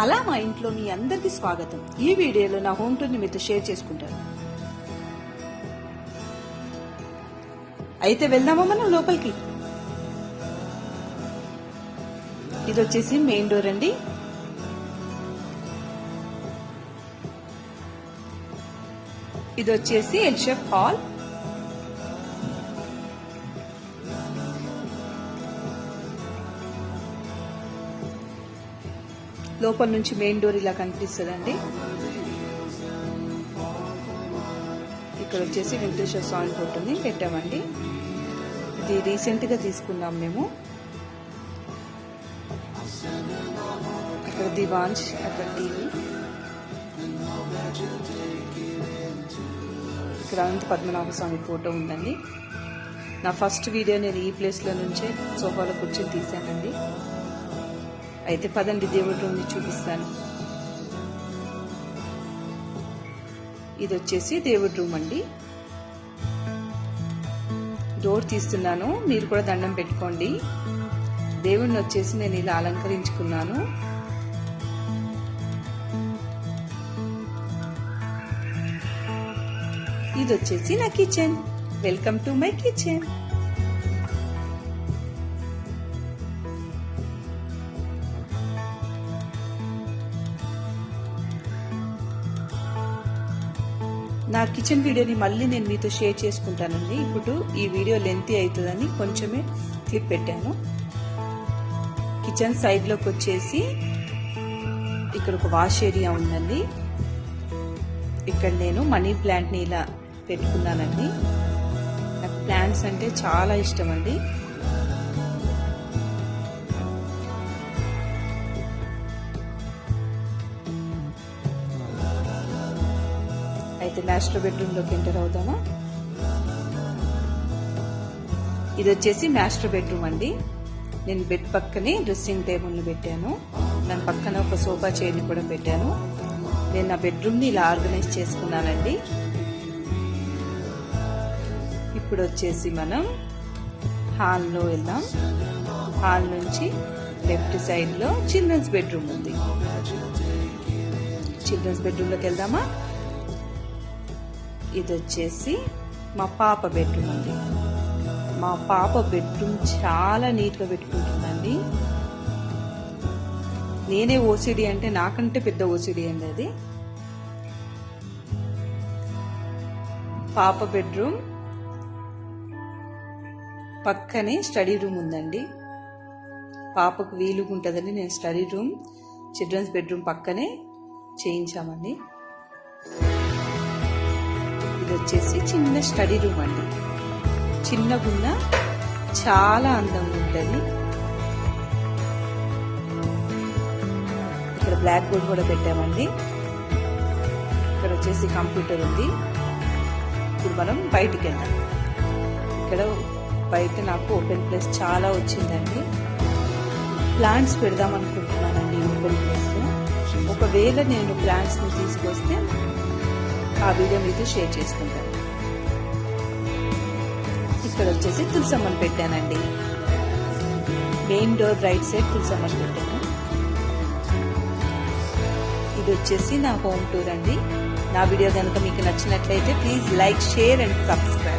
అలా మా ఇంట్లో మీ అందరికీ స్వాగతం. ఈ వీడియోలో నా హోమ్ టూర్ ని మీతో షేర్ చేసుకుంటాను. అయితే వెళ్దామా మనం లోపలికి. ఇది వచ్చేసి మెయిన్ డోర్ అండి. ఇది వచ్చేసి ఎల్ షేప్ హాల్. లోపల నుంచి మెయిన్ డోర్ ఇలా కనిపిస్తుందండి. ఇక్కడ వచ్చేసి వెంకటేశ్వర స్వామి ఫోటోని పెట్టామండి. ఇది రీసెంట్ గా తీసుకున్నాం మేము. అక్కడ దివాన్స్, అక్కడ టీవీ. ఇక్కడ అనంత పద్మనాభ స్వామి ఫోటో ఉందండి. నా ఫస్ట్ వీడియో నేను ఈ ప్లేస్ లో నుంచే సోఫాలో కూర్చొని తీసానండి. అయితే పదండి దేవుడి రూమ్ ని చూపిస్తాను. ఇది వచ్చేసి దేవుడి రూమ్ అండి. డోర్ తీస్తున్నాను, మీరు కూడా దండం పెట్టుకోండి. దేవుడిని వచ్చేసి నేను ఇలా అలంకరించుకున్నాను. ఇది వచ్చేసి నా kitchen. Welcome to my kitchen. నా కిచెన్ వీడియోని మళ్ళీ నేను మీతో షేర్ చేసుకుంటానండి. ఇప్పుడు ఈ వీడియో లెంతీ అవుతుందని కొంచెమే క్లిప్ పెట్టాను. కిచెన్ సైడ్ లోకి వచ్చేసి ఇక్కడ ఒక వాష్ ఏరియా ఉందండి. ఇక్కడ నేను మనీ ప్లాంట్ ని ఇలా పెట్టుకున్నానండి. నాకు ప్లాంట్స్ అంటే చాలా ఇష్టం అండి. అయితే మాస్టర్ బెడ్రూమ్ లోకి ఎంటర్ అవుదామా. ఇది వచ్చేసి మాస్టర్ బెడ్రూమ్ అండి. నేను బెడ్ పక్కనే డ్రెస్సింగ్ టేబుల్ ని పెట్టాను. దాని పక్కన ఒక సోఫా చైర్ ని కూడా పెట్టాను. నేను నా బెడ్రూమ్ ని ఇలా ఆర్గనైజ్ చేసుకున్నానండి. ఇప్పుడు వచ్చేసి మనం హాల్ లో వెళ్దాం. హాల్ నుంచి లెఫ్ట్ సైడ్ లో చిల్డ్రన్స్ బెడ్రూమ్ ఉంది. చిల్డ్రన్స్ బెడ్రూమ్ లోకి వెళ్దామా. ఇది వచ్చేసి మా పాప బెడ్రూమ్ అండి. మా పాప బెడ్రూమ్ చాలా నీట్ గా పెట్టుకుంటుందండి. నేనే ఓసిడి అంటే నాకంటే పెద్ద ఓసిడి అండి అది. పాప బెడ్రూమ్ పక్కనే స్టడీ రూమ్ ఉందండి. పాపకు వీలుగా ఉంటుందని నేను స్టడీ రూమ్ చిల్డ్రన్స్ బెడ్రూమ్ పక్కనే చేయించామండి. ఇది వచ్చేసి చిన్న స్టడీ రూమ్ అండి. చిన్నగున్నా చాలా అందంగా ఉంటుంది. ఇక్కడ బ్లాక్ బోర్డ్ కూడా పెట్టామండి. ఇక్కడ వచ్చేసి కంప్యూటర్ ఉంది. ఇప్పుడు మనం బయటికి వెళ్దాం. ఇక్కడ బయట నాకు ఓపెన్ ప్లేస్ చాలా వచ్చిందండి. ప్లాంట్స్ పెడదాం అనుకుంటున్నానండి ఓపెన్ ప్లేస్ లో. ఒకవేళ నేను ప్లాంట్స్ ని తీసుకొస్తే ఆ వీడియో మీతో షేర్ చేసుకుంటాను. ఇక్కడ వచ్చేసి తులసమ్మని పెట్టానండి. మెయిన్ డోర్ రైట్ సైడ్ తులసమ్మని పెట్టాను. ఇది వచ్చేసి నా హోమ్ టూర్ అండి. నా వీడియో కనుక మీకు నచ్చినట్లయితే please like, share and subscribe.